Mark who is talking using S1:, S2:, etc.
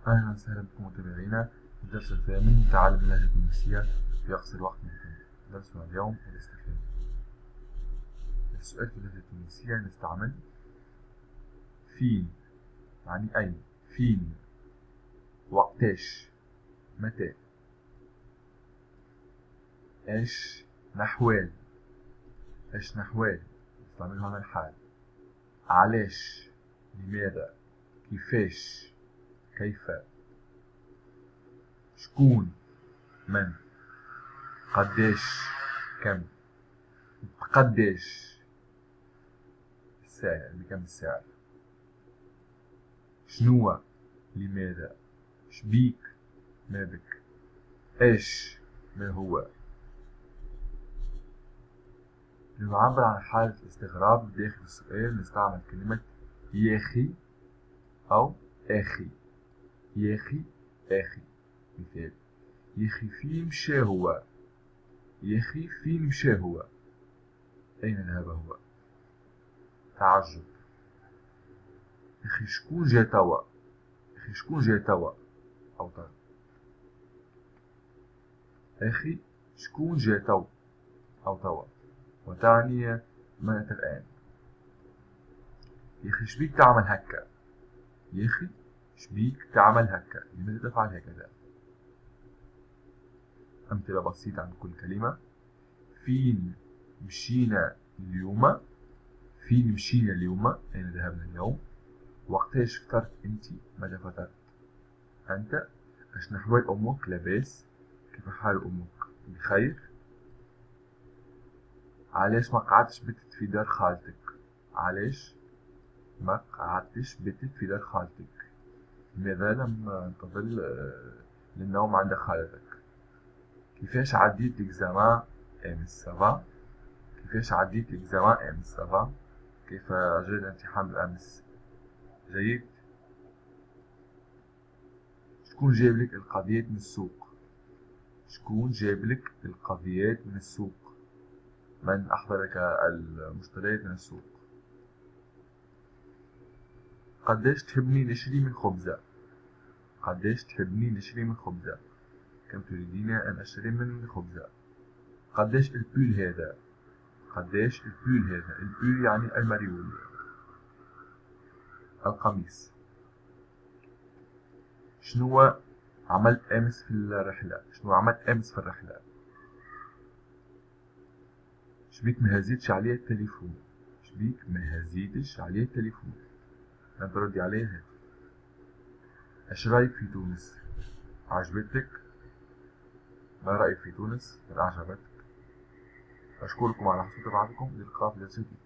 S1: أهلا وسهلا بكم متابعينا في الدرس الثامن من تعلم اللهجة التونسية في أقصر وقت ممكن. درسنا اليوم الاستفهام. السؤال في اللهجة التونسية نستعمل فين، يعني أين، فين، وقتاش، متى، إيش نحوال، إيش نحوال، نستعملها هنا الحال، علاش، لماذا، كيفاش، كيف، شكون، من، قداش، كم، قداش، الساعة، بكم الساعة، شنو، لماذا، شبيك، ما بك، ايش، ما هو. لنعبر عن حالة الاستغراب داخل السؤال نستعمل كلمة ياخي أو آخي. ياخي، آخي. مثال: ياخي فين مشى هو، ياخي فين مشى هو، أين ذهب هو. تعجب: ياخي شكون جا توا، ياخي شكون جا توا أو توا. أخي شكون جا تو أو توا، وتعني مات الآن. ياخي شبيك تعمل هكا، ياخي شبيك تعمل هكا، لماذا تفعل هكذا. أمثلة بسيطة عن كل كلمة: فين مشينا اليوم، فين مشينا اليوم، أين ذهبنا اليوم. وقتاش فطرت أنت، متى فطرت أنت. اش نحوال أمك، لاباس، كيف حال أمك، بخير. علاش ما قعدتش بتت في دار خالتك، علاش ما قعدتش بتت في دار خالتك، لماذا لم تظل للنوم عند خالتك. كيفاش عديت الإكزامان أمس، سافا. كيفاش عديت الإكزامان أمس، سافا. كيف جرى الامتحان بالأمس، جيد. شكون جابلك القضيات من السوق، شكون جابلك القضيات من السوق، من أحضرك المشتريات من السوق. قداش تحبني نشري من خبزة، قداش تحبني نشري من خبزة، كم تريدين أن أشتري من خبزة. قداش البول هذا، قداش البول هذا، البول يعني المريول، القميص. شنو عملت أمس في الرحلة، شنو عملت أمس في الرحلة. شبيك ما هزيتش عليه التليفون، شبيك ما هزيتش عليه التليفون، أنت ردي عليه. ايش رأيك في تونس، عجبتك، ما رأيك في تونس، هل أعجبتك. أشكركم على حسن متابعتكم، للقاء في درس جديد.